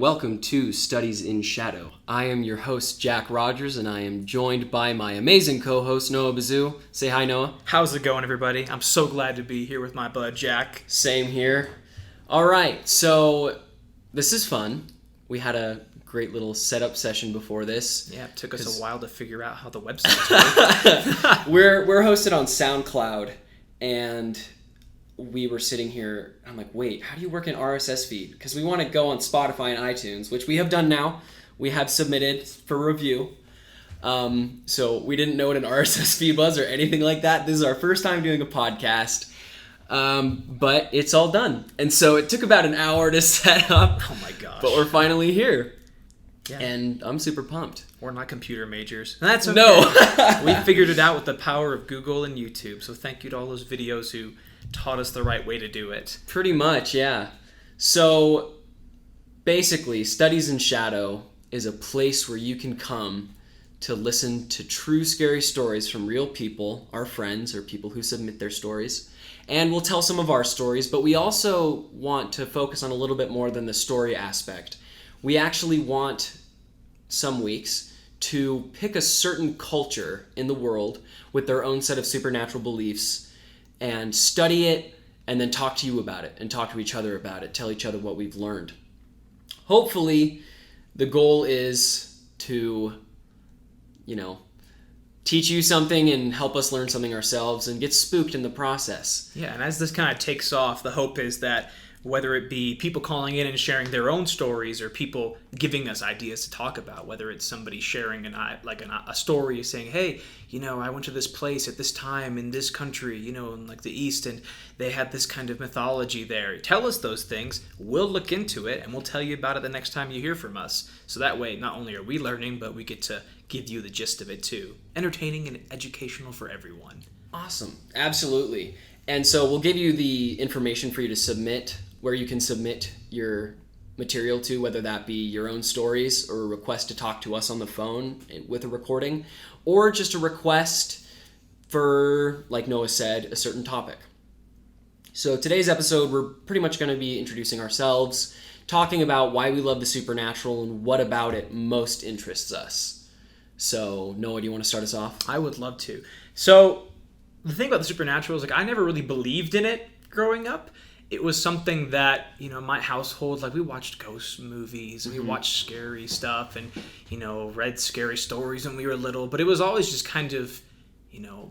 welcome to Studies in Shadow. I am your host, Jack Rogers, and I am joined by my amazing co-host, Noah Bazoo. Say hi, Noah. How's it going, everybody? I'm so glad to be here with my bud, Jack. Same here. All right, so this is fun. We had a great little setup session before this. Yeah, it took us a while to figure out how the website works. We're hosted on SoundCloud, and we were sitting here, I'm like, wait, how do you work an RSS feed? Because we want to go on Spotify and iTunes, which we have done now. We have submitted for review. So we didn't know what an RSS feed was or anything like that. This is our first time doing a podcast. But it's all done. And so it took about an hour to set up. Oh my gosh. But we're finally here. Yeah. And I'm super pumped. We're not computer majors. That's okay. No. We figured it out with the power of Google and YouTube. So thank you to all those videos who taught us the right way to do it. Pretty much, yeah. So basically, Studies in Shadow is a place where you can come to listen to true scary stories from real people, our friends or people who submit their stories. And we'll tell some of our stories, but we also want to focus on a little bit more than the story aspect. We actually want some weeks to pick a certain culture in the world with their own set of supernatural beliefs and study it, and then talk to you about it, and talk to each other about it, tell each other what we've learned. Hopefully, the goal is to, teach you something and help us learn something ourselves and get spooked in the process. Yeah, and as this kind of takes off, the hope is that whether it be people calling in and sharing their own stories or people giving us ideas to talk about, whether it's somebody sharing a story saying, hey, I went to this place at this time in this country, in like the East, and they had this kind of mythology there. Tell us those things. We'll look into it, and we'll tell you about it the next time you hear from us. So that way, not only are we learning, but we get to give you the gist of it too. Entertaining and educational for everyone. Awesome. Absolutely. And so we'll give you the information for you to submit, where you can submit your material to, whether that be your own stories or a request to talk to us on the phone with a recording, or just a request for, like Noah said, a certain topic. So today's episode, we're pretty much going to be introducing ourselves, talking about why we love the supernatural and what about it most interests us. So, Noah, do you want to start us off? I would love to. So, the thing about the supernatural is, I never really believed in it growing up. It was something that, in my household, we watched ghost movies and we watched scary stuff and, read scary stories when we were little. But it was always just kind of,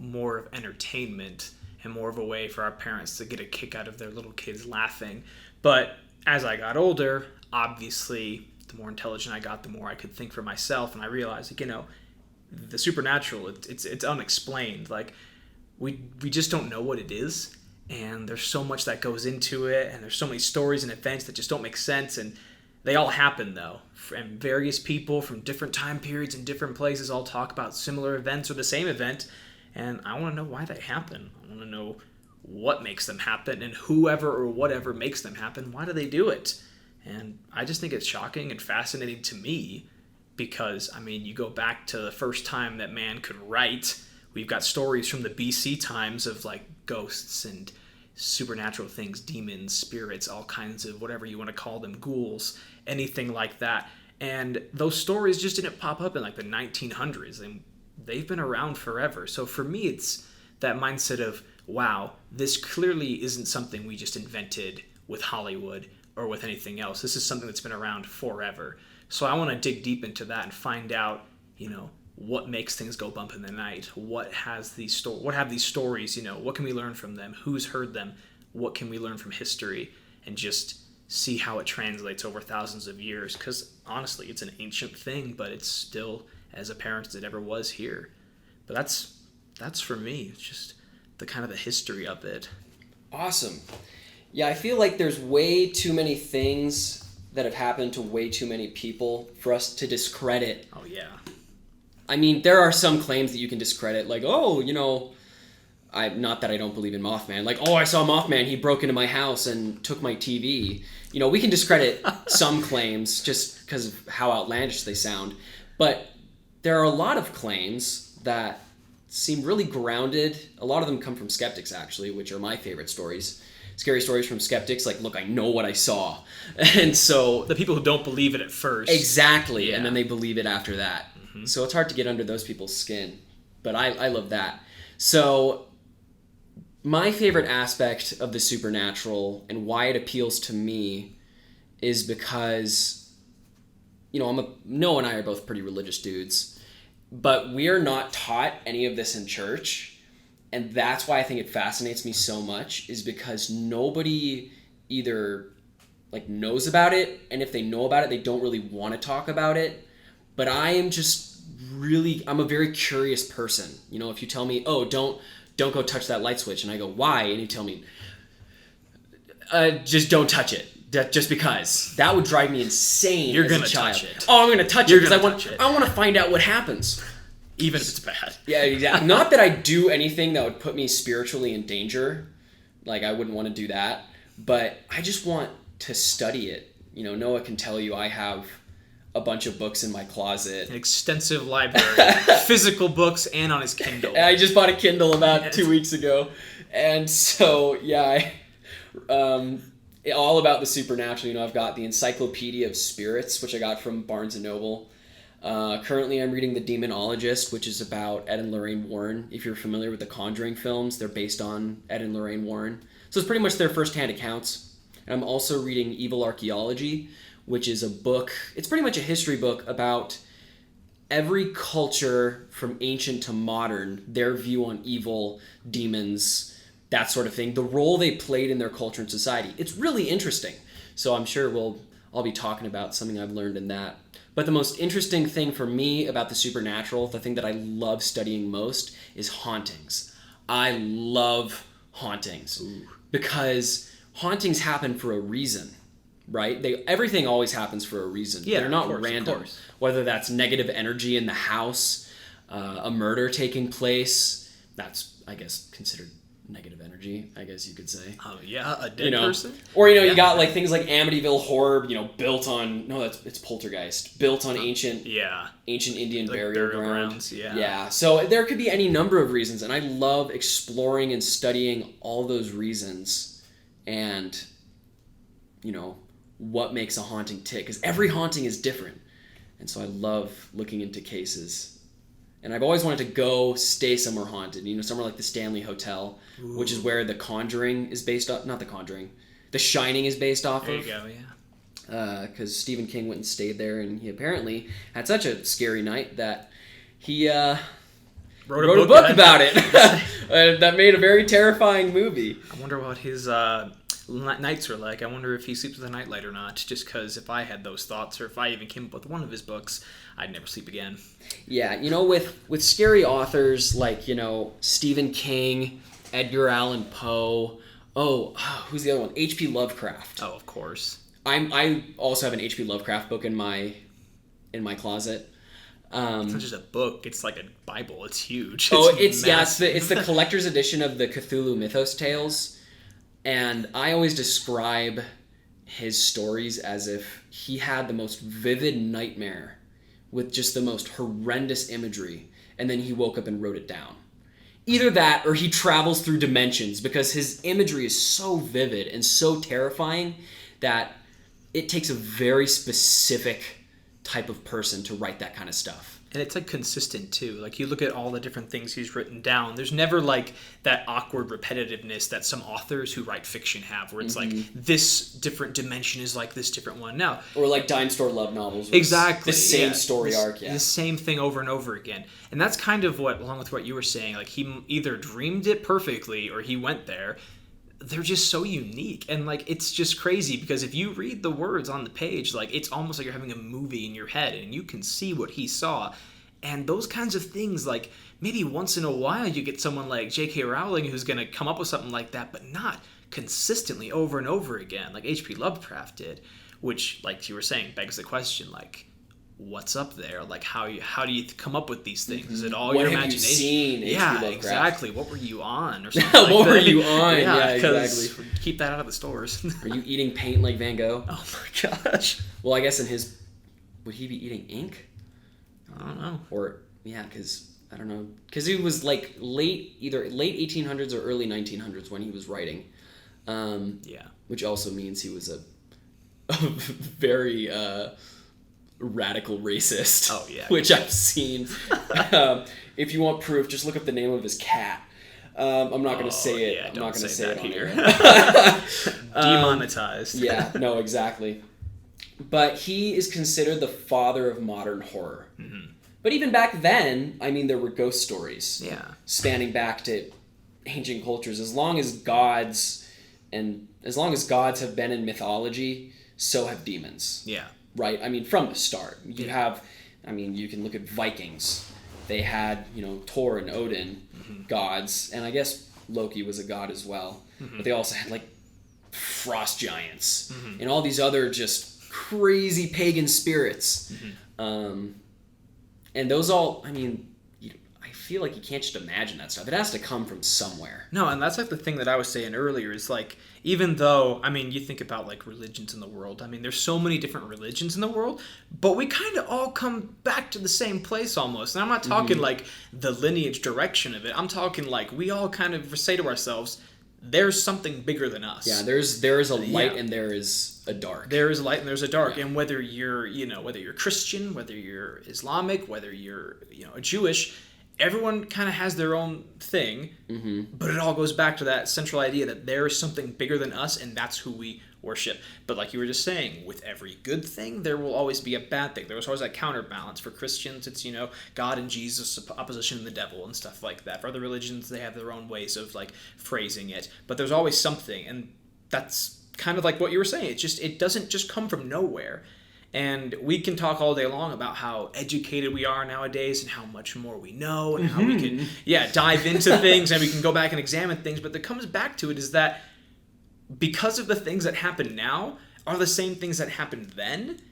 more of entertainment and more of a way for our parents to get a kick out of their little kids laughing. But as I got older, obviously, the more intelligent I got, the more I could think for myself. And I realized, the supernatural, it's unexplained. We just don't know what it is. And there's so much that goes into it, and there's so many stories and events that just don't make sense, and they all happen, though. And various people from different time periods and different places all talk about similar events or the same event, and I want to know why they happen. I want to know what makes them happen, and whoever or whatever makes them happen, why do they do it? And I just think it's shocking and fascinating to me because, you go back to the first time that man could write. We've got stories from the BC times of ghosts and supernatural things, demons, spirits, all kinds of whatever you want to call them, ghouls, anything like that. And those stories just didn't pop up in the 1900s, and they've been around forever. So for me, it's that mindset of, wow, this clearly isn't something we just invented with Hollywood or with anything else. This is something that's been around forever. So I want to dig deep into that and find out, what makes things go bump in the night? What have these stories? What can we learn from them? Who's heard them? What can we learn from history? And just see how it translates over thousands of years. Because honestly, it's an ancient thing, but it's still as apparent as it ever was here. But that's for me. It's just the kind of the history of it. Awesome. Yeah, I feel like there's way too many things that have happened to way too many people for us to discredit. Oh yeah. There are some claims that you can discredit, not that I don't believe in Mothman, I saw Mothman, he broke into my house and took my TV. We can discredit some claims just because of how outlandish they sound. But there are a lot of claims that seem really grounded. A lot of them come from skeptics, actually, which are my favorite stories. scary stories from skeptics, like, look, I know what I saw. And so... The people who don't believe it at first. Exactly. Yeah. And then they believe it after that. Mm-hmm. So it's hard to get under those people's skin. But I love that. So my favorite aspect of the supernatural and why it appeals to me is because, Noah and I are both pretty religious dudes, but we are not taught any of this in church. And that's why I think it fascinates me so much, is because nobody either knows about it, and if they know about it, they don't really want to talk about it. But I'm a very curious person. If you tell me, oh, don't go touch that light switch, and I go, why? And you tell me, just don't touch it. Just because. That would drive me insane. You're as gonna a child. touch it. Oh, I'm gonna touch it because I want to find out what happens. Even if it's bad. Yeah, exactly. Not that I do anything that would put me spiritually in danger. I wouldn't want to do that. But I just want to study it. Noah can tell you I have a bunch of books in my closet. An extensive library. Physical books and on his Kindle. I just bought a Kindle about 2 weeks ago. And so, yeah, all about the supernatural. I've got the Encyclopedia of Spirits, which I got from Barnes & Noble. Currently, I'm reading The Demonologist, which is about Ed and Lorraine Warren. If you're familiar with the Conjuring films, they're based on Ed and Lorraine Warren. So it's pretty much their first-hand accounts. And I'm also reading Evil Archaeology, which is a book. It's pretty much a history book about every culture from ancient to modern, their view on evil, demons, that sort of thing, the role they played in their culture and society. It's really interesting. So I'm sure I'll be talking about something I've learned in that. But the most interesting thing for me about the supernatural, the thing that I love studying most, is hauntings. I love hauntings. Ooh. Because hauntings happen for a reason, right? Everything always happens for a reason. Yeah, they're not of course, random. of course. Whether that's negative energy in the house, a murder taking place, that's, I guess, considered negative energy, I guess you could say. Oh yeah, a dead person. Or you got things like Amityville Horror, built on it's Poltergeist, built on ancient Indian burial grounds. Yeah. So there could be any number of reasons, and I love exploring and studying all those reasons, and what makes a haunting tick, because every haunting is different, and so I love looking into cases. And I've always wanted to go stay somewhere haunted, somewhere like the Stanley Hotel, Ooh. Which is where The Conjuring is based off. Not The Conjuring, The Shining is based off there of. There you go, yeah. Because Stephen King went and stayed there, and he apparently had such a scary night that he wrote a book about it. That made a very terrifying movie. I wonder what his nights are like. I wonder if he sleeps with a nightlight or not, just because if I had those thoughts, or if I even came up with one of his books, I'd never sleep again. Yeah, with scary authors like, Stephen King, Edgar Allan Poe, who's the other one? H.P. Lovecraft. Oh, of course. I also have an H.P. Lovecraft book in my closet. It's not just a book, it's like a Bible. It's huge. It's the collector's edition of the Cthulhu Mythos Tales. And I always describe his stories as if he had the most vivid nightmare with just the most horrendous imagery, and then he woke up and wrote it down. Either that, or he travels through dimensions, because his imagery is so vivid and so terrifying that it takes a very specific type of person to write that kind of stuff. And it's consistent too. You look at all the different things he's written down. There's never that awkward repetitiveness that some authors who write fiction have, where it's this different dimension is like this different one. Now, or dime store love novels. Exactly. The same story arc. Yeah. The same thing over and over again. And that's kind of what, along with what you were saying, he either dreamed it perfectly or he went there. They're just so unique, and it's just crazy, because if you read the words on the page, it's almost like you're having a movie in your head, and you can see what he saw. And those kinds of things, maybe once in a while you get someone like J.K. Rowling who's going to come up with something like that, but not consistently over and over again like H.P. Lovecraft did, which, like you were saying, begs the question, what's up there? How do you come up with these things? Is it all your imagination? What have you seen, H.P. Lovecraft? Exactly. What were you on? Or something like what that. were you on? Yeah, exactly. Keep that out of the stores. Are you eating paint like Van Gogh? Oh my gosh. Well, I guess would he be eating ink? I don't know. Or, yeah, because, I don't know. Because he was late 1800s or early 1900s when he was writing. Yeah. Which also means he was a very radical racist. Oh, yeah. Which I've seen. If you want proof, just look up the name of his cat. I'm not going to say it. Yeah, I'm not going to say it on here. here. Demonetized. Yeah, no, exactly. But he is considered the father of modern horror. Mm-hmm. But even back then, I mean, there were ghost stories. Yeah. Spanning back to ancient cultures. As long as gods have been in mythology, so have demons. Yeah. Right? I mean, from the start. You can look at Vikings. They had, Thor and Odin, gods, and I guess Loki was a god as well. Mm-hmm. But they also had, like, frost giants and all these other just crazy pagan spirits. And those all, I mean, I feel like you can't just imagine that stuff. It has to come from somewhere. No, and that's like the thing that I was saying earlier is like, even though, I mean, you think about like religions in the world. I mean, there's so many different religions in the world, but we kind of all come back to the same place almost. And I'm not talking like the lineage direction of it. I'm talking like we all kind of say to ourselves, there's something bigger than us. Yeah, there is a light and there is a dark. There is a light and there's a dark. Yeah. And whether you're Christian, whether you're Islamic, whether you're, Jewish, everyone kind of has their own thing, but it all goes back to that central idea that there is something bigger than us, and that's who we worship. But like you were just saying, with every good thing, there will always be a bad thing. There was always that counterbalance. For Christians, it's, God and Jesus, opposition to the devil, and stuff like that. For other religions, they have their own ways of, like, phrasing it. But there's always something, and that's kind of like what you were saying. It doesn't just come from nowhere. And we can talk all day long about how educated we are nowadays and how much more we know and how we can, dive into things and we can go back and examine things. But that comes back to it is that because of the things that happen now are the same things that happened then,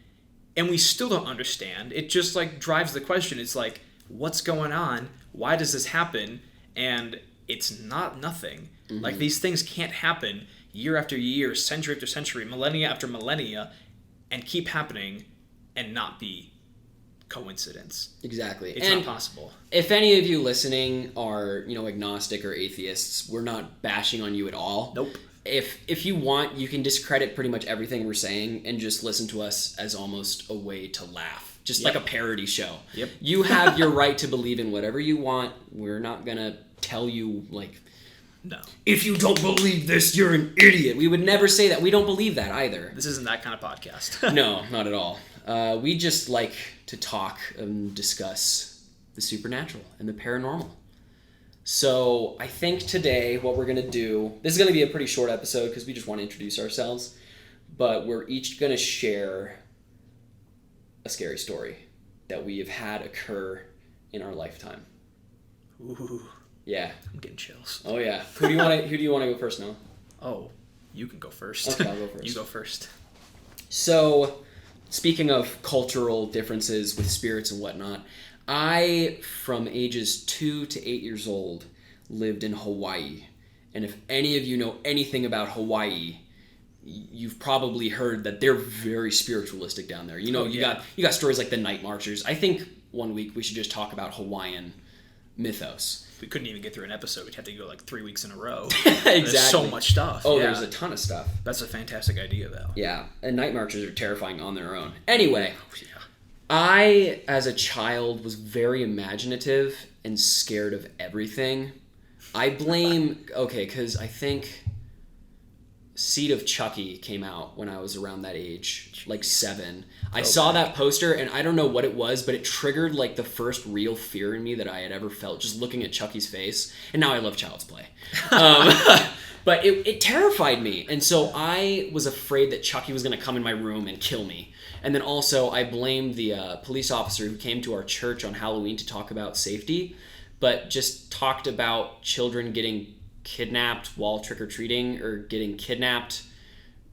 and we still don't understand. It just like drives the question. It's like, what's going on? Why does this happen? And it's not nothing. Like these things can't happen year after year, century after century, millennia after millennia, and keep happening and not be coincidence. Exactly. It's not possible. If any of you listening are, agnostic or atheists, we're not bashing on you at all. Nope. If you want, you can discredit pretty much everything we're saying and just listen to us as almost a way to laugh. Just like a parody show. Yep. You have your right to believe in whatever you want. We're not going to tell you, like, no. If you don't believe this, you're an idiot. We would never say that. We don't believe that either. This isn't that kind of podcast. No, not at all. We just like to talk and discuss the supernatural and the paranormal. So I think today what we're going to do, this is going to be a pretty short episode because we just want to introduce ourselves, but we're each going to share a scary story that we have had occur in our lifetime. Ooh. Yeah. I'm getting chills. Oh yeah. Who do you want to go first, Noah? Oh, you can go first. Okay, I'll go first. You go first. So, speaking of cultural differences with spirits and whatnot, I, from ages 2 to 8 years old, lived in Hawaii. And if any of you know anything about Hawaii, you've probably heard that they're very spiritualistic down there. You got stories like the Night Marchers. I think one week we should just talk about Hawaiian mythos. We couldn't even get through an episode. We'd have to go like 3 weeks in a row. Exactly. There's so much stuff. Oh, there's a ton of stuff. That's a fantastic idea, though. Yeah, and Night Marchers are terrifying on their own. Anyway, I, as a child, was very imaginative and scared of everything. I blame... Okay, because I think Seed of Chucky came out when I was around that age, like 7. I saw that poster, and I don't know what it was, but it triggered like the first real fear in me that I had ever felt just looking at Chucky's face. And now I love Child's Play. But it terrified me. And so I was afraid that Chucky was going to come in my room and kill me. And then also I blamed the police officer who came to our church on Halloween to talk about safety, but just talked about children getting kidnapped while trick-or-treating, or getting kidnapped,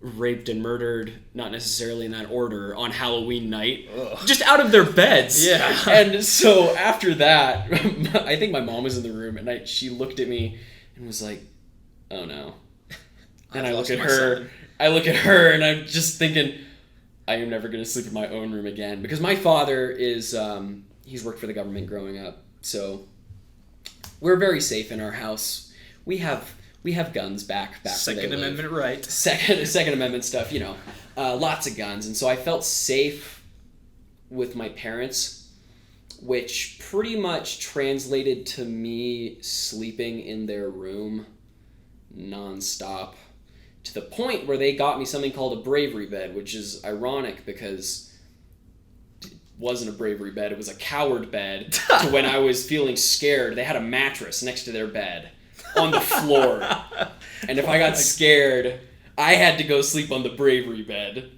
raped, and murdered, not necessarily in that order, on Halloween night. Ugh. Just out of their beds. Yeah. And so after that, I think my mom was in the room, and she looked at me and was like, oh no. And I look at her, and I'm just thinking, I am never going to sleep in my own room again. Because my father is, he's worked for the government growing up, so we're very safe in our house. We have we have guns back Second Amendment right. Second Amendment stuff, lots of guns. And so I felt safe with my parents, which pretty much translated to me sleeping in their room nonstop, to the point where they got me something called a bravery bed, which is ironic because it wasn't a bravery bed, it was a coward bed. To when I was feeling scared, they had a mattress next to their bed on the floor. And if I got scared, I had to go sleep on the bravery bed.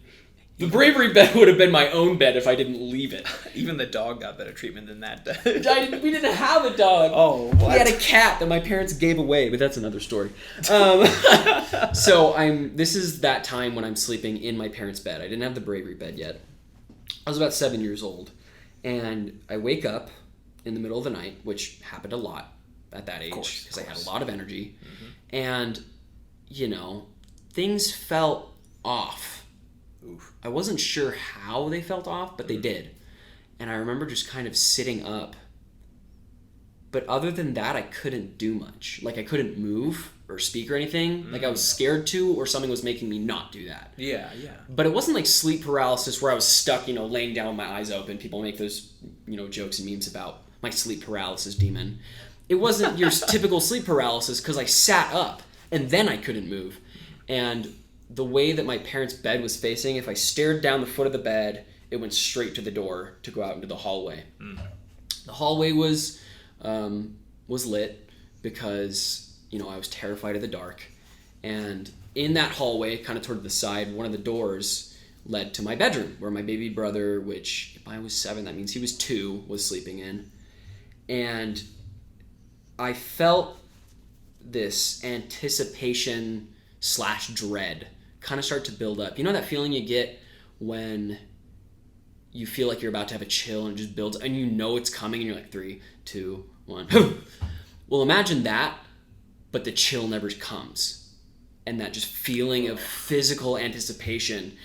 The bravery bed would have been my own bed if I didn't leave it. Even the dog got better treatment than that bed. We didn't have a dog. Oh, what? We had a cat that my parents gave away, but that's another story. So this is that time when I'm sleeping in my parents' bed. I didn't have the bravery bed yet. I was about 7 years old. And I wake up in the middle of the night, which happened a lot at that age because I had a lot of energy. Mm-hmm. And, things felt off. Oof. I wasn't sure how they felt off, but they did. And I remember just kind of sitting up. But other than that, I couldn't do much. Like, I couldn't move or speak or anything. Like, I was scared to, or something was making me not do that. Yeah. But it wasn't like sleep paralysis where I was stuck, laying down with my eyes open. People make those, jokes and memes about my sleep paralysis demon. It wasn't your typical sleep paralysis because I sat up and then I couldn't move. And the way that my parents' bed was facing, if I stared down the foot of the bed, it went straight to the door to go out into the hallway. The hallway was lit because, I was terrified of the dark. And in that hallway, kind of toward the side, one of the doors led to my bedroom, where my baby brother, which if I was 7, that means he was 2, was sleeping in. And I felt this anticipation / dread kind of start to build up. You know that feeling you get when you feel like you're about to have a chill and it just builds, and it's coming, and you're like 3, 2, 1. Well, imagine that, but the chill never comes. And that just feeling of physical anticipation,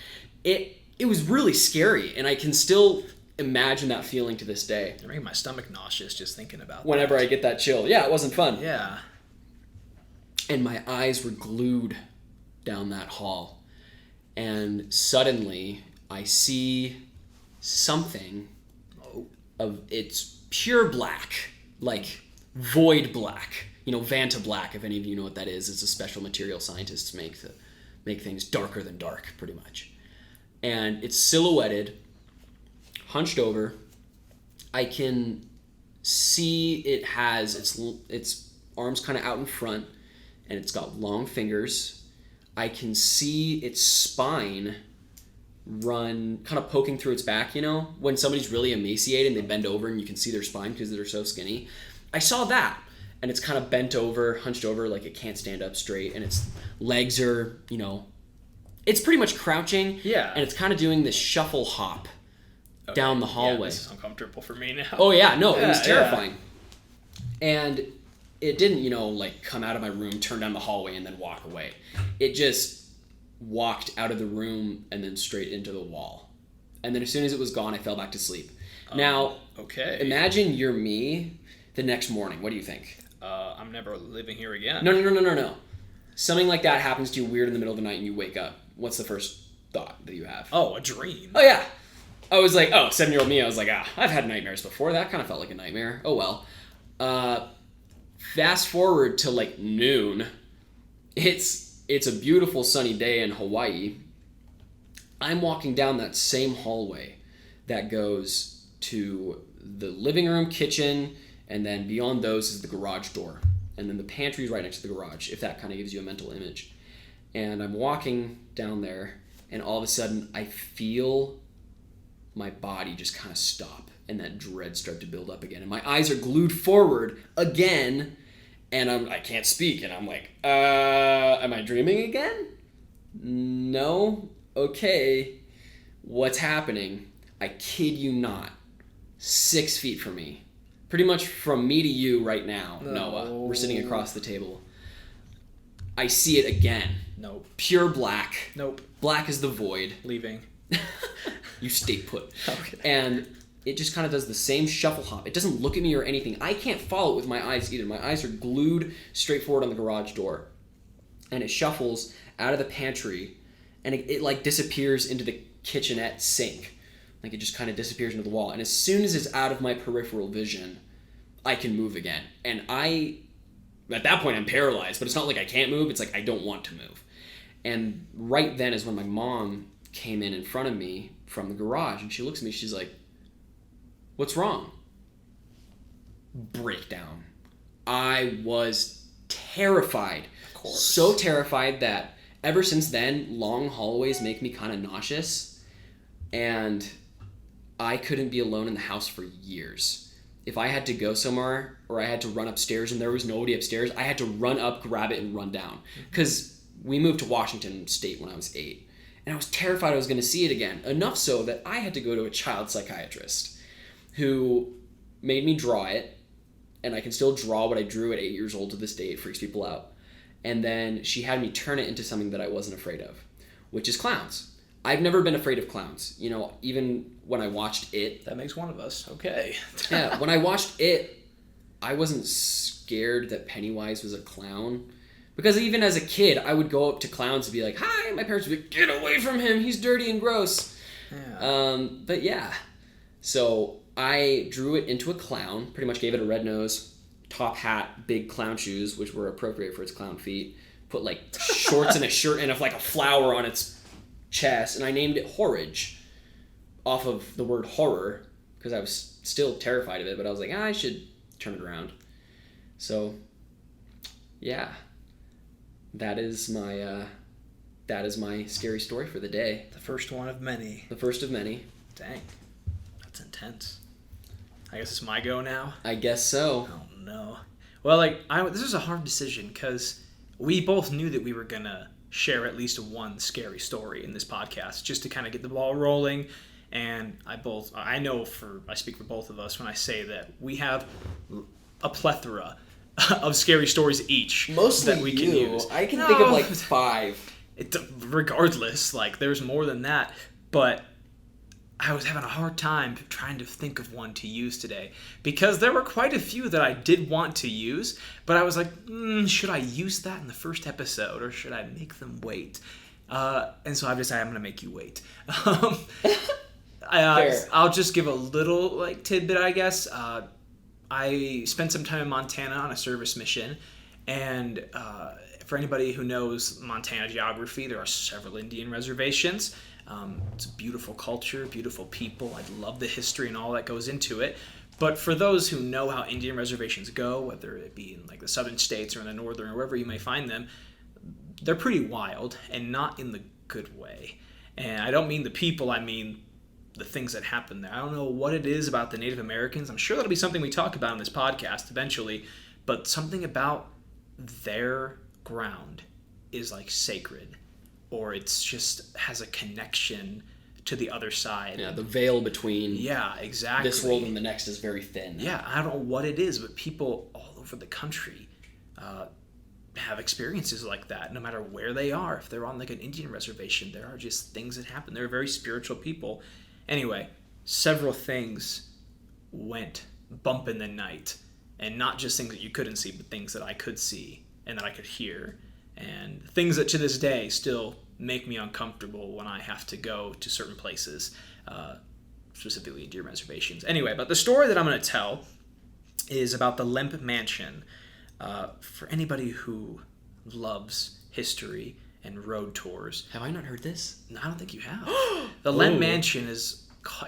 it was really scary, and I can still imagine that feeling to this day. It's making my stomach nauseous just thinking about whenever I get that chill. Yeah, it wasn't fun. Yeah. And my eyes were glued down that hall. And suddenly, I see something of it's pure black, like void black. Vanta black, if any of you know what that is. It's a special material scientists make to make things darker than dark, pretty much. And it's silhouetted, hunched over. I can see it has its arms kind of out in front, and it's got long fingers. I can see its spine run, kind of poking through its back, when somebody's really emaciated and they bend over and you can see their spine because they're so skinny. I saw that, and it's kind of bent over, hunched over, like it can't stand up straight, and its legs are, it's pretty much crouching. Yeah. And it's kind of doing this shuffle hop down the hallway. Yeah, this is uncomfortable for me now. Oh, yeah, no, it was terrifying. Yeah. And it didn't, come out of my room, turn down the hallway, and then walk away. It just walked out of the room and then straight into the wall. And then as soon as it was gone, I fell back to sleep. Now, okay. Imagine you're me the next morning. What do you think? I'm never living here again. No. Something like that happens to you weird in the middle of the night and you wake up. What's the first thought that you have? Oh, a dream. Oh, yeah. I was like, 7-year-old me, I was like, I've had nightmares before. That kind of felt like a nightmare. Oh, well. Fast forward to like noon. It's a beautiful sunny day in Hawaii. I'm walking down that same hallway that goes to the living room, kitchen, and then beyond those is the garage door. And then the pantry is right next to the garage, if that kind of gives you a mental image. And I'm walking down there, and all of a sudden I feel my body just kind of stop, and that dread start to build up again. And my eyes are glued forward again, and I can't speak, and I'm like, am I dreaming again? No? Okay. What's happening? I kid you not. 6 feet from me. Pretty much from me to you right now, Noah. We're sitting across the table. I see it again. Nope. Pure black. Nope. Black as the void. Leaving. You stay put. Okay. And it just kind of does the same shuffle hop. It doesn't look at me or anything. I can't follow it with my eyes either. My eyes are glued straight forward on the garage door. and it shuffles out of the pantry, and it like disappears into the kitchenette sink. Like it just kind of disappears into the wall. And as soon as it's out of my peripheral vision, I can move again. And at that point, I'm paralyzed, but it's not like I can't move. It's like I don't want to move. And right then is when my mom came in front of me from the garage, and she looks at me, she's like, "What's wrong?" Breakdown. I was terrified. Of course. So terrified that ever since then, long hallways make me kind of nauseous. And I couldn't be alone in the house for years. If I had to go somewhere or I had to run upstairs and there was nobody upstairs, I had to run up, grab it, and run down. Because we moved to Washington State when I was 8. And I was terrified I was going to see it again. Enough so that I had to go to a child psychiatrist who made me draw it. And I can still draw what I drew at 8 years old to this day. It freaks people out. And then she had me turn it into something that I wasn't afraid of, which is clowns. I've never been afraid of clowns. You know, even when I watched It. That makes one of us. Okay. Yeah, when I watched It, I wasn't scared that Pennywise was a clown. Because even as a kid, I would go up to clowns and be like, "Hi," my parents would be like, "Get away from him, he's dirty and gross." Yeah. But yeah, so I drew it into a clown, pretty much gave it a red nose, top hat, big clown shoes, which were appropriate for its clown feet, put like shorts and a shirt and like a flower on its chest, and I named it Horridge off of the word horror, because I was still terrified of it, but I was like, I should turn it around. So, yeah. That is my scary story for the day. The first one of many. The first of many. Dang. That's intense. I guess it's my go now? I guess so. Oh, no. Well, this was a hard decision because we both knew that we were going to share at least one scary story in this podcast just to kind of get the ball rolling. And I speak for both of us when I say that we have a plethora of scary stories each. Mostly that we can use. I can think of like 5. Regardless, there's more than that. But I was having a hard time trying to think of one to use today because there were quite a few that I did want to use, but I was like, should I use that in the first episode or should I make them wait? And so I've decided I'm going to make you wait. I'll just give a little tidbit, I guess. I spent some time in Montana on a service mission, and for anybody who knows Montana geography, there are several Indian reservations. It's a beautiful culture, beautiful people. I love the history and all that goes into it. But for those who know how Indian reservations go, whether it be in the southern states or in the northern or wherever you may find them, they're pretty wild and not in the good way. And I don't mean the people, I mean the things that happen there. I don't know what it is about the Native Americans. I'm sure that'll be something we talk about in this podcast eventually, but something about their ground is sacred, or it's just has a connection to the other side. Yeah, the veil between exactly. this world and the next is very thin. Yeah, I don't know what it is, but people all over the country have experiences like that, no matter where they are. If they're on an Indian reservation, there are just things that happen. They're very spiritual people. Anyway, several things went bump in the night, and not just things that you couldn't see, but things that I could see and that I could hear, and things that to this day still make me uncomfortable when I have to go to certain places, specifically Indian reservations. Anyway, but the story that I'm going to tell is about the Lemp Mansion. For anybody who loves history and road tours. Have I not heard this? No, I don't think you have. The Lemp Mansion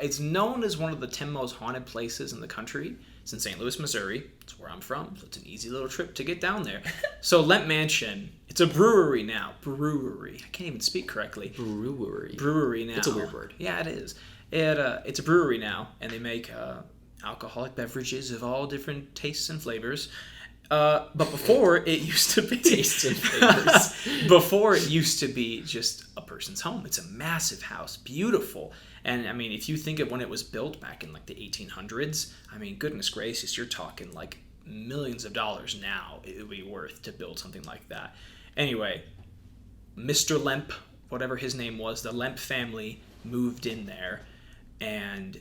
it's known as one of the 10 most haunted places in the country. It's in St. Louis, Missouri. It's where I'm from, so it's an easy little trip to get down there. So Lemp Mansion, it's a brewery now. Brewery. I can't even speak correctly. Brewery now. It's a weird word. Yeah, it is. It's a brewery now, and they make alcoholic beverages of all different tastes and flavors. But before it used to be tastes and flavors. Before it used to be just a person's home. It's a massive house, beautiful. And I mean, if you think of when it was built back in the 1800s, I mean, goodness gracious, you're talking millions of dollars now it would be worth to build something like that. Anyway, Mr. Lemp, whatever his name was, the Lemp family moved in there, and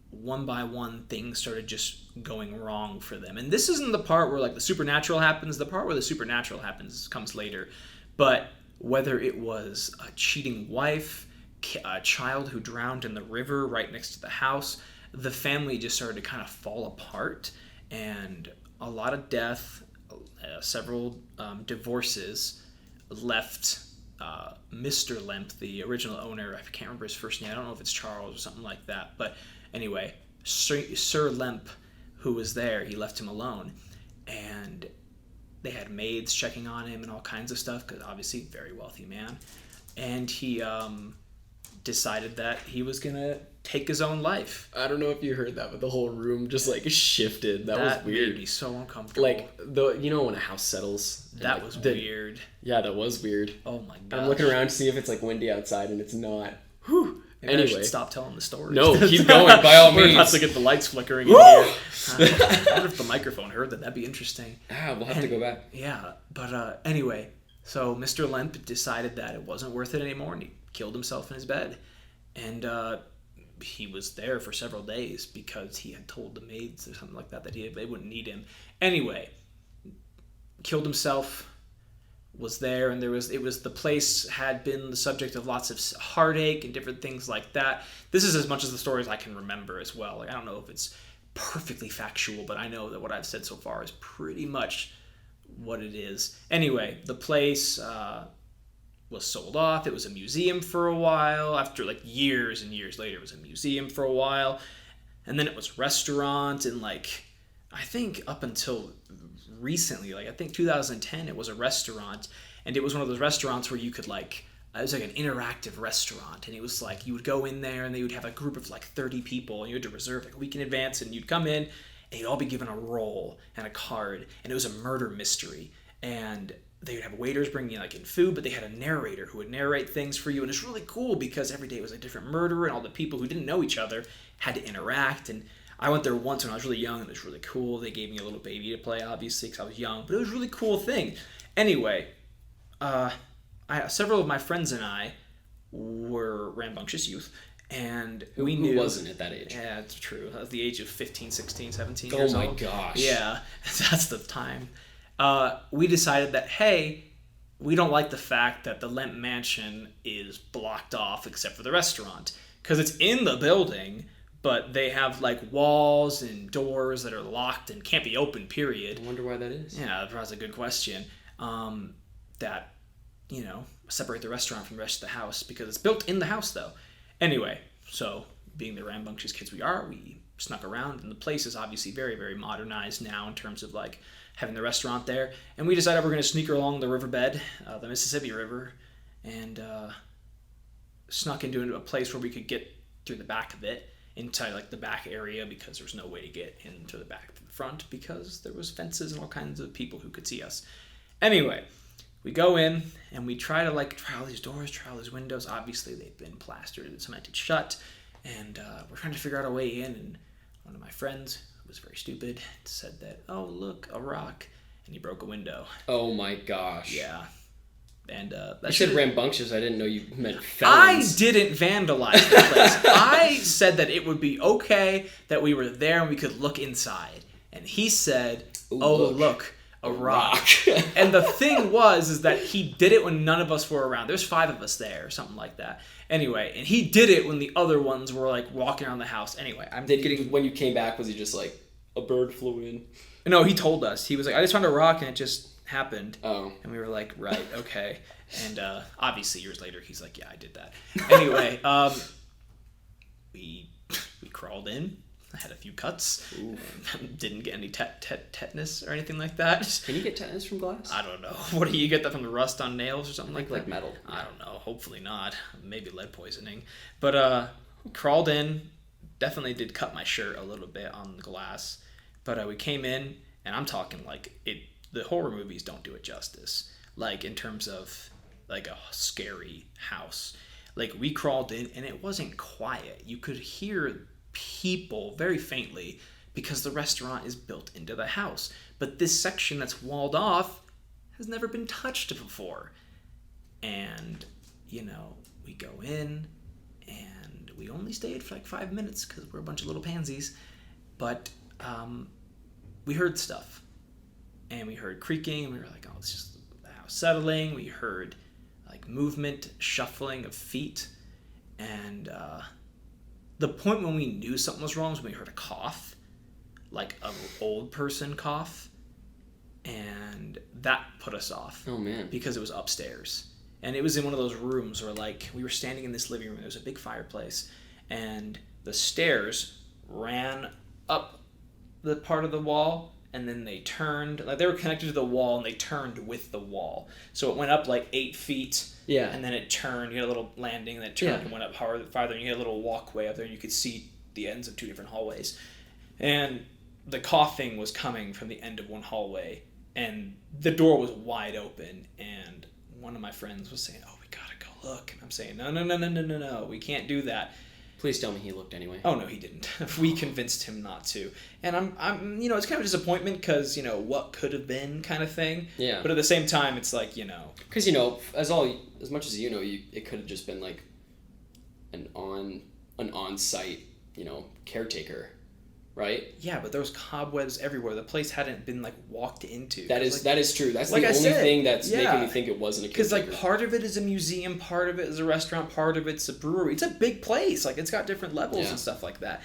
one by one things started just going wrong for them. And this isn't the part where the supernatural happens. The part where the supernatural happens comes later. But whether it was a cheating wife, a child who drowned in the river right next to the house, the family just started to kind of fall apart, and a lot of death, several divorces left Mr. Lemp, the original owner. I can't remember his first name. I don't know if it's Charles or something like that. But anyway, Sir Lemp, who was there, he left him alone. And they had maids checking on him and all kinds of stuff, because obviously, very wealthy man. And he decided that he was going to take his own life. I don't know if you heard that, but the whole room just like shifted. That was weird. Made me so uncomfortable. Like when a house settles. That was weird. Yeah, that was weird. Oh my god. I'm looking around to see if it's like windy outside, and it's not. Whew. Maybe I should stop telling the story. No, keep going by all means. We're about to get the lights flickering in here. I wonder if the microphone heard that. That'd be interesting. We'll have to go back. Yeah, but anyway, so Mr. Lemp decided that it wasn't worth it anymore, and he killed himself in his bed. And he was there for several days because he had told the maids or something like that that they wouldn't need him. Anyway, killed himself. Was there, and the place had been the subject of lots of heartache and different things like that. This is as much as the stories I can remember as well. Like, I don't know if it's perfectly factual, but I know that what I've said so far is pretty much what it is. Anyway, the place was sold off. It was a museum for a while. After like years and years later, it was a museum for a while, and then it was restaurant, and like I think up until recently, like I think 2010, it was a restaurant, and it was one of those restaurants where you could like, it was like an interactive restaurant, and it was like you would go in there and they would have a group of like 30 people, and you had to reserve like a week in advance, and you'd come in and you'd all be given a roll and a card, and it was a murder mystery, and they would have waiters bringing like in food, but they had a narrator who would narrate things for you, and it's really cool because every day was a different murderer, and all the people who didn't know each other had to interact. And I went there once when I was really young, and it was really cool. They gave me a little baby to play, obviously, because I was young, but it was a really cool thing. Anyway, several of my friends and I were rambunctious youth, and who wasn't at that age? Yeah, it's true. That was the age of 15, 16, 17 oh years old. Oh my gosh. Yeah, that's the time. We decided that, hey, we don't like the fact that the Lemp Mansion is blocked off except for the restaurant, because it's in the building, but they have like walls and doors that are locked and can't be opened, period. I wonder why that is. Yeah, that's a good question. That, separate the restaurant from the rest of the house, because it's built in the house though. Anyway, so being the rambunctious kids we are, we snuck around, and the place is obviously very, very modernized now in terms of like having the restaurant there. And we decided we're going to sneak along the riverbed, the Mississippi River, and snuck into a place where we could get through the back of it, inside like the back area, because there was no way to get into the back to the front because there was fences and all kinds of people who could see us. Anyway, we go in and we try to like try all these doors, try all these windows. Obviously they've been plastered and cemented shut, and we're trying to figure out a way in. And one of my friends, who was very stupid, said that, oh look, a rock, and he broke a window. Oh my gosh. Yeah. And you said rambunctious. I didn't know you meant felons. I didn't vandalize the place. I said that it would be okay that we were there and we could look inside. And he said, "Oh look, a rock." And the thing is that he did it when none of us were around. There's 5 of us there, or something like that. Anyway, and he did it when the other ones were like walking around the house. Anyway, when you came back, was he just like, a bird flew in? No, he told us. He was like, I just found a rock and it just happened. Oh. And we were like, right, okay. And obviously years later he's like, yeah, I did that. Anyway, we crawled in. I had a few cuts. Didn't get any tetanus or anything like that. Can you get tetanus from glass? I don't know. What do you get that from, the rust on nails or something like that? Like metal. I don't know. Hopefully not. Maybe lead poisoning. But crawled in. Definitely did cut my shirt a little bit on the glass. But we came in, and I'm talking like it. The horror movies don't do it justice. Like in terms of like a scary house. Like we crawled in, and it wasn't quiet. You could hear people very faintly because the restaurant is built into the house. But this section that's walled off has never been touched before. And, we go in, and we only stayed for like 5 minutes because we're a bunch of little pansies. But we heard stuff. And we heard creaking, and we were like, oh, it's just the house settling. We heard like movement, shuffling of feet, and the point when we knew something was wrong was when we heard a cough, like an old person cough, and that put us off. Oh man! Because it was upstairs, and it was in one of those rooms where like we were standing in this living room. There was a big fireplace, and the stairs ran up the part of the wall, and then they turned, like they were connected to the wall, and they turned with the wall. So it went up like 8 feet, Yeah. and then it turned. You had a little landing, and then it turned and went up farther, and you had a little walkway up there, and you could see the ends of 2 different hallways. And the coughing was coming from the end of one hallway, and the door was wide open, and one of my friends was saying, "Oh, we gotta go look." And I'm saying, No, we can't do that. Please tell me he looked anyway. Oh no, he didn't. We convinced him not to, and I'm, it's kind of a disappointment because what could have been kind of thing. Yeah. But at the same time, it's like Because as much as it could have just been like an on-site caretaker, right? Yeah, but there was cobwebs everywhere. The place hadn't been like walked into. That is true. That's like the I only said, thing that's yeah. making me think it wasn't a caretaker. Because like part of it is a museum, part of it is a restaurant, part of it's a brewery. It's a big place. Like it's got different levels and stuff like that.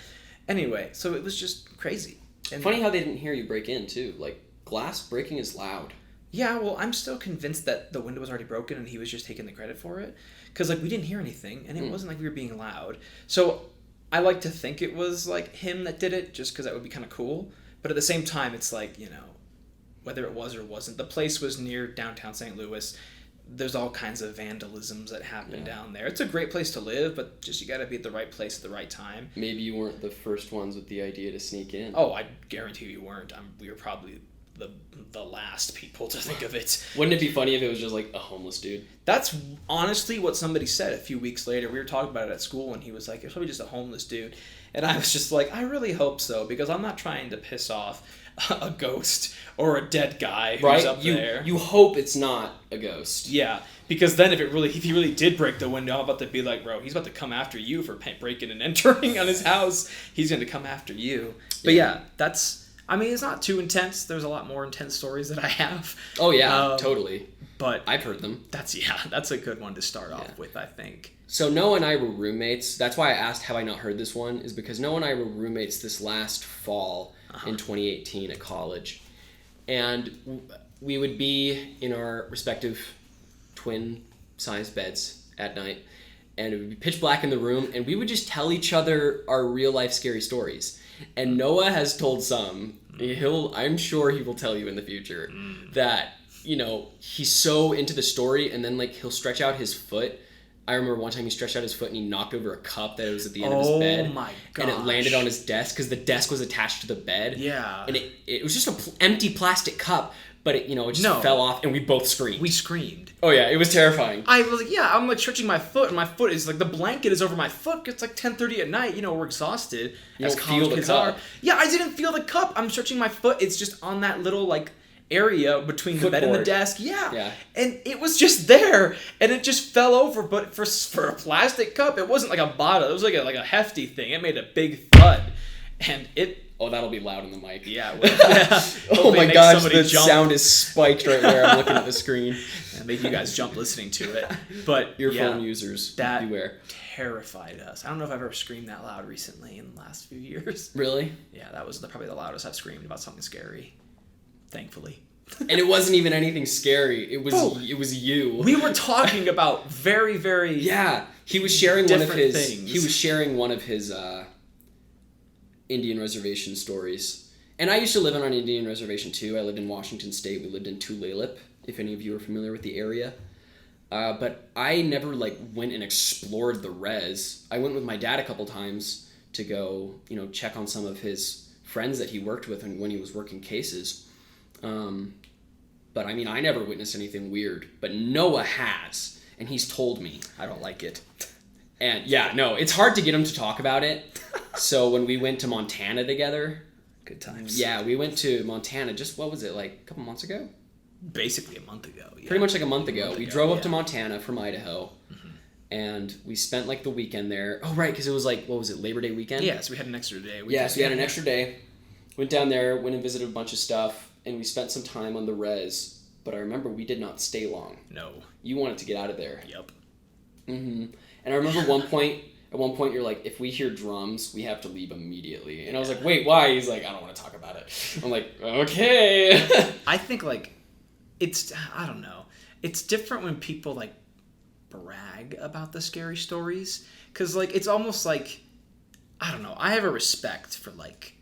Anyway, so it was just crazy. And funny how they didn't hear you break in too. Like glass breaking is loud. Yeah, well, I'm still convinced that the window was already broken and he was just taking the credit for it. Because like we didn't hear anything, and it wasn't like we were being loud. So I like to think it was like him that did it, just because that would be kind of cool. But at the same time, it's like, whether it was or wasn't. The place was near downtown St. Louis. There's all kinds of vandalisms that happen down there. It's a great place to live, but just you got to be at the right place at the right time. Maybe you weren't the first ones with the idea to sneak in. Oh, I guarantee you weren't. We were probably the last people to think of it. Wouldn't it be funny if it was just like a homeless dude? That's honestly what somebody said a few weeks later. We were talking about it at school, and he was like, "It's probably just a homeless dude." And I was just like, I really hope so, because I'm not trying to piss off a ghost or a dead guy who's up there. You hope it's not a ghost. Yeah, because then if he really did break the window, I'm about to be like, bro, he's about to come after you for breaking and entering on his house. He's going to come after you. But yeah, it's not too intense. There's a lot more intense stories that I have. Oh yeah, totally. But I've heard them. That's a good one to start off with, I think. So Noah and I were roommates. That's why I asked, have I not heard this one? Is because Noah and I were roommates this last fall in 2018 at college. And we would be in our respective twin-sized beds at night. And it would be pitch black in the room. And we would just tell each other our real-life scary stories. And Noah has told some. I'm sure he will tell you in the future that, he's so into the story, and then like he'll stretch out his foot. I remember one time he stretched out his foot and he knocked over a cup that was at the end of his bed. Oh my gosh. And it landed on his desk because the desk was attached to the bed. Yeah. And it was just an empty plastic cup, but it just fell off, and we both screamed. We screamed. Oh yeah, it was terrifying. I was like, I'm like stretching my foot, and my foot is like, the blanket is over my foot. It's like 10:30 at night. We're exhausted. You don't feel the cup. Yeah, I didn't feel the cup. I'm stretching my foot. It's just on that little like area between the bed and the desk. Yeah. And it was just there, and it just fell over. But for a plastic cup, it wasn't like a bottle. It was like a hefty thing. It made a big thud, and it. Oh, that'll be loud in the mic. Yeah. Well, oh my gosh, the sound is spiked right there. I'm looking at the screen. And make you guys jump listening to it. But earphone users, that beware. Terrified us. I don't know if I've ever screamed that loud recently in the last few years. Really? Yeah, that was probably the loudest I've screamed about something scary. Thankfully. And it wasn't even anything scary. It was you. We were talking about very, very he was sharing different one of his things. He was sharing one of his Indian reservation stories. And I used to live on an Indian reservation too. I lived in Washington State. We lived in Tulalip, if any of you are familiar with the area. But I never went and explored the res. I went with my dad a couple times to go, check on some of his friends that he worked with when he was working cases. But I mean, I never witnessed anything weird. But Noah has, and he's told me. I don't like it. And it's hard to get him to talk about it. So when we went to Montana together, good times. Yeah, we went to Montana what was it, a couple months ago? Basically a month ago. Yeah. Pretty much like a month ago. We drove up to Montana from Idaho, and we spent the weekend there. Oh, right, because it was what was it, Labor Day weekend? Yeah, so we had an extra day. We had an extra day. Went down there, went and visited a bunch of stuff, and we spent some time on the res. but I remember we did not stay long. No. You wanted to get out of there. Yep. Mm-hmm. And I remember at one point you're like, if we hear drums, we have to leave immediately. And I was like, wait, why? He's like, I don't want to talk about it. I'm like, okay. I think, like, I don't know. It's different when people, like, brag about the scary stories. Because, like, it's almost like, I don't know. I have a respect for, like,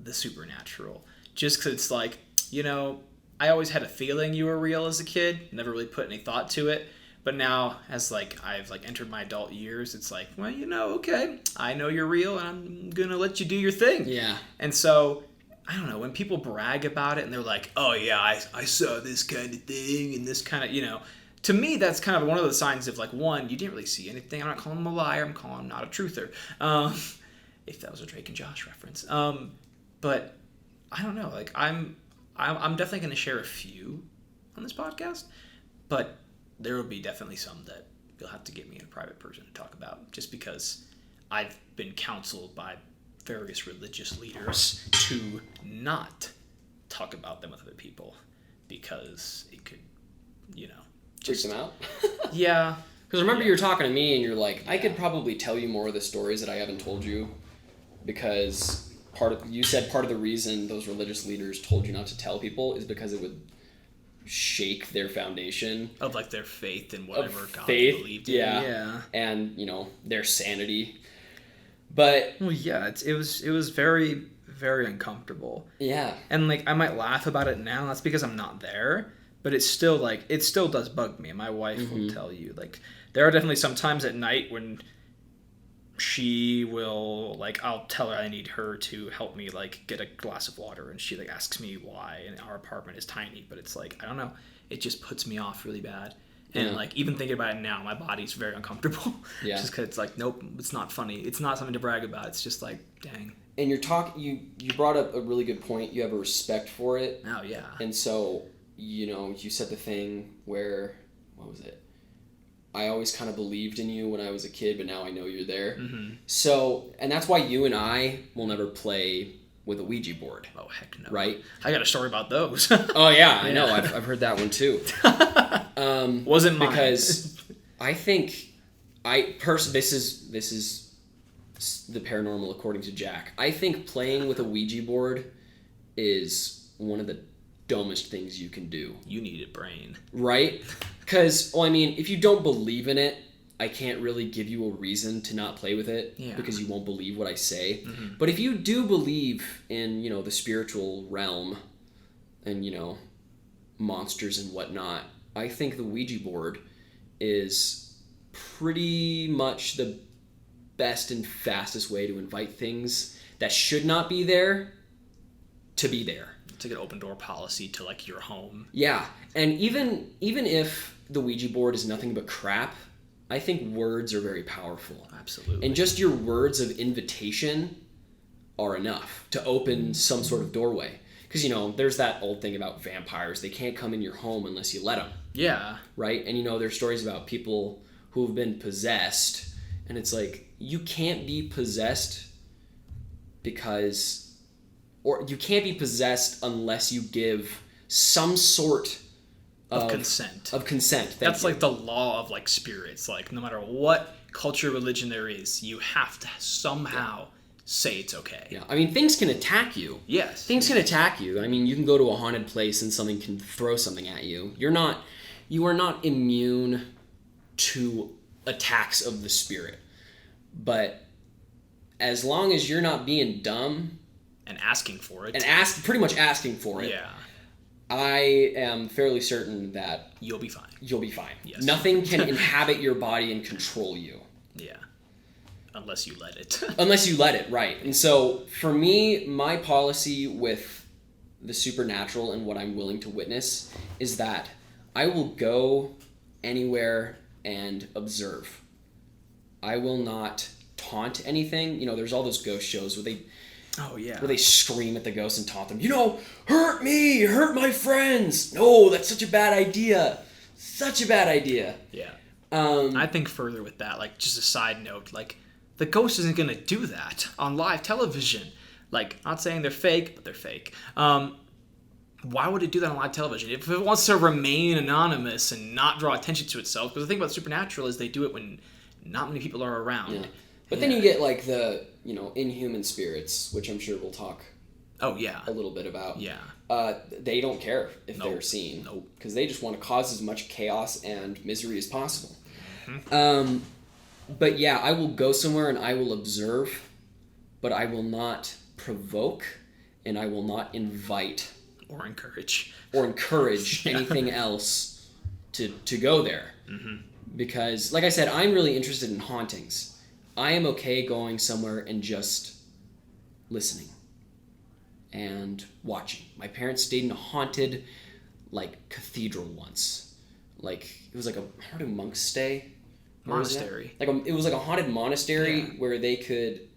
the supernatural. Just because it's like, you know, I always had a feeling you were real as a kid. Never really put any thought to it. But now, as, like, I've, like, entered my adult years, it's like, well, you know, okay, I know you're real, and I'm gonna let you do your thing. Yeah. And so, I don't know, when people brag about it, and they're like, oh, yeah, I saw this kind of thing, and this kind of, you know, to me, that's kind of one of the signs of, like, one, you didn't really see anything. I'm not calling him a liar. I'm calling him not a truther. If that was a Drake and Josh reference. But, I don't know, like, I'm definitely going to share a few on this podcast, but there will be definitely some that you'll have to get me in a private person to talk about, just because I've been counseled by various religious leaders to not talk about them with other people, because it could, you know, Freak them out? Yeah. Because remember you were talking to me and you're like, I could probably tell you more of the stories that I haven't told you, because you said part of the reason those religious leaders told you not to tell people is because it would shake their foundation of, like, their faith in whatever God faith, they believed in. yeah, and, you know, their sanity. But well, yeah, it was very, very uncomfortable. Yeah. And, like, I might laugh about it now. That's because I'm not there. But it's still, like, it still does bug me. And my wife will tell you, like, there are definitely some times at night when she will, like, I'll tell her I need her to help me, like, get a glass of water, and she, like, asks me why, and our apartment is tiny, but it's like, I don't know, it just puts me off really bad. And, like, even thinking about it now, my body's very uncomfortable. Yeah. Just because it's like, nope, it's not funny. It's not something to brag about. It's just like, dang. And you brought up a really good point. You have a respect for it. Oh, yeah. And so, you know, you said the thing where, what was it? I always kind of believed in you when I was a kid, but now I know you're there. Mm-hmm. So, and that's why you and I will never play with a Ouija board. Oh, heck no. Right? I got a story about those. Oh, yeah, I know. I've heard that one, too. Wasn't mine. Because I think, this is the paranormal according to Jack. I think playing with a Ouija board is one of the dumbest things you can do. You need a brain. Right? Because, well, I mean, if you don't believe in it, I can't really give you a reason to not play with it because you won't believe what I say. Mm-hmm. But if you do believe in, you know, the spiritual realm and, you know, monsters and whatnot, I think the Ouija board is pretty much the best and fastest way to invite things that should not be there to be there. It's like an open door policy to, like, your home. Yeah, and even if the Ouija board is nothing but crap, I think words are very powerful. Absolutely. And just your words of invitation are enough to open some sort of doorway. Because, you know, there's that old thing about vampires. They can't come in your home unless you let them. Yeah. Right? And, you know, there's stories about people who have been possessed. And it's like, you can't be possessed you can't be possessed unless you give some sort of consent. Of consent. That's like the law of, like, spirits. Like, no matter what culture, religion there is, you have to somehow say it's okay. Yeah. I mean, things can attack you. Yes. Things can attack you. I mean, you can go to a haunted place and something can throw something at you. You are not immune to attacks of the spirit. But as long as you're not being dumb and asking for it. Pretty much asking for it. Yeah. I am fairly certain that you'll be fine. You'll be fine. Yes. Nothing can inhabit your body and control you. Yeah. Unless you let it. Unless you let it, right. And so, for me, my policy with the supernatural and what I'm willing to witness is that I will go anywhere and observe. I will not taunt anything. You know, there's all those ghost shows where they scream at the ghosts and taunt them. You know, hurt me, hurt my friends. No, that's such a bad idea. Such a bad idea. Yeah. I think further with that, like, just a side note, like, the ghost isn't going to do that on live television. Like, not saying they're fake, but they're fake. why would it do that on live television? If it wants to remain anonymous and not draw attention to itself, because the thing about supernatural is they do it when not many people are around. Yeah. But then you get like the, inhuman spirits, which I'm sure we'll talk a little bit about. Yeah. They don't care if they're seen. Because they just want to cause as much chaos and misery as possible. Mm-hmm. But yeah, I will go somewhere and I will observe, but I will not provoke and I will not invite or encourage anything else to go there. Mm-hmm. Because, like I said, I'm really interested in hauntings. I am okay going somewhere and just listening and watching. My parents stayed in a haunted, cathedral once. It was like how do monks stay? Monastery. It was like a haunted monastery where they could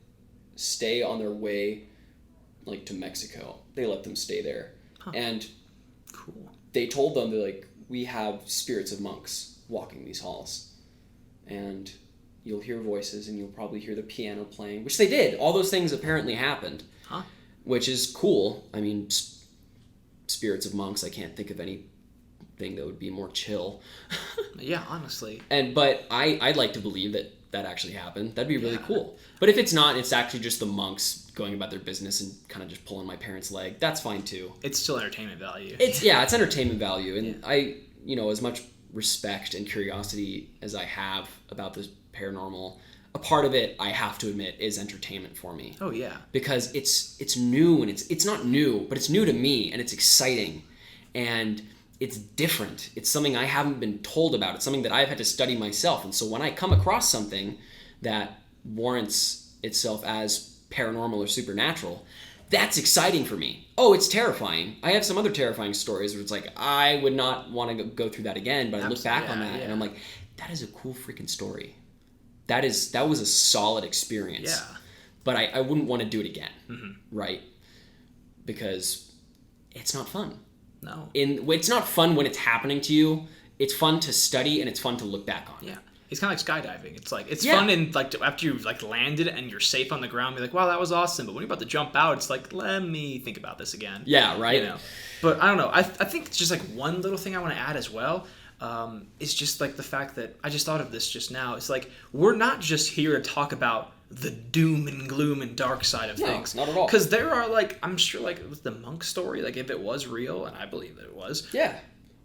stay on their way, to Mexico. They let them stay there. Huh. And cool. They told them, we have spirits of monks walking these halls. And you'll hear voices and you'll probably hear the piano playing, which they did. All those things apparently happened. Huh. Which is cool. I mean, spirits of monks, I can't think of anything that would be more chill. Yeah, honestly. But I'd like to believe that actually happened. That'd be really cool. But if it's not, it's actually just the monks going about their business and kind of just pulling my parents' leg. That's fine too. It's still entertainment value. It's entertainment value. And I, as much respect and curiosity as I have about this paranormal, a part of it, I have to admit, is entertainment for me. Oh yeah. Because it's new and it's not new, but it's new to me and it's exciting and it's different. It's something I haven't been told about. It's something that I've had to study myself. And so when I come across something that warrants itself as paranormal or supernatural, that's exciting for me. Oh, it's terrifying. I have some other terrifying stories where it's I would not want to go through that again, but I look back on that and I'm that is a cool freaking story. That was a solid experience. Yeah. But I wouldn't want to do it again. Mm-hmm. Right? Because it's not fun. No. It's not fun when it's happening to you. It's fun to study and it's fun to look back on. Yeah. It's kind of like skydiving. It's fun and after you've landed and you're safe on the ground, you're wow, that was awesome. But when you're about to jump out, it's let me think about this again. Yeah, right. But I don't know. I think it's just one little thing I want to add as well. Is just the fact that I just thought of this just now. It's we're not just here to talk about the doom and gloom and dark side of things. Not at all. Because there are I'm sure with the monk story, if it was real, and I believe that it was. Yeah.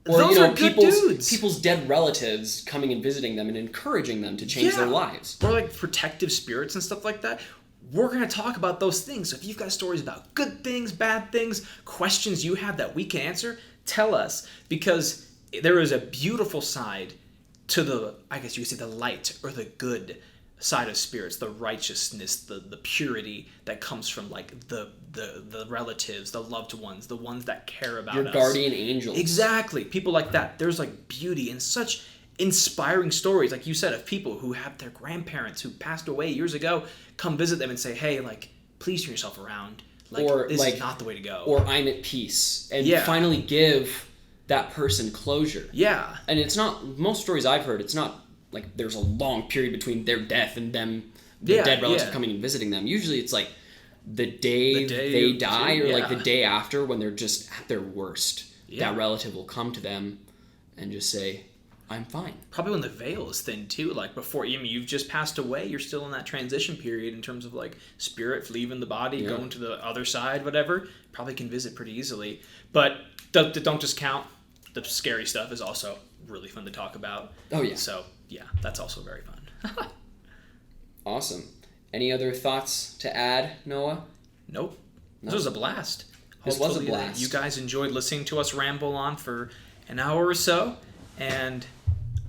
Or those are good dudes. People's dead relatives coming and visiting them and encouraging them to change their lives. Or protective spirits and stuff like that. We're going to talk about those things. So if you've got stories about good things, bad things, questions you have that we can answer, tell us. Because there is a beautiful side to the, I guess you could say, the light or the good side of spirits, the righteousness, the purity that comes from the relatives, the loved ones, the ones that care about your guardian angels. Exactly. People like that. There's beauty and such inspiring stories, like you said, of people who have their grandparents who passed away years ago come visit them and say, hey, please turn yourself around. This is not the way to go. Or I'm at peace. And finally give that person closure. Yeah. And it's not, most stories I've heard, it's not there's a long period between their death and them, the dead relative coming and visiting them. Usually it's the day they die or the day after when they're just at their worst. Yeah. That relative will come to them and just say, I'm fine. Probably when the veil is thin too, before you've just passed away, you're still in that transition period in terms of spirit leaving the body, going to the other side, whatever. Probably can visit pretty easily. But don't discount the scary stuff is also really fun to talk about. Oh yeah. So yeah, that's also very fun. Awesome. Any other thoughts to add, Noah? Nope. No. This was a blast. This was a blast. You guys enjoyed listening to us ramble on for an hour or so, and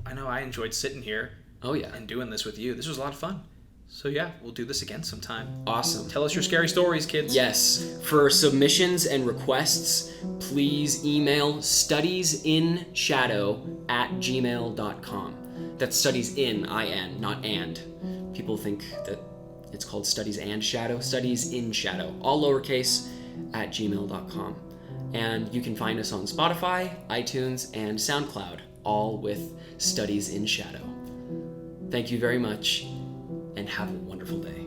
I know I enjoyed sitting here. Oh yeah. And doing this with you. This was a lot of fun. So yeah, we'll do this again sometime. Awesome. Tell us your scary stories, kids. Yes. For submissions and requests, please email studiesinShadow@gmail.com. That's studies in, I-N, not and. People think that it's called Studies and Shadow. Studies in Shadow. All lowercase @gmail.com. And you can find us on Spotify, iTunes, and SoundCloud, all with Studies in Shadow. Thank you very much, and have a wonderful day.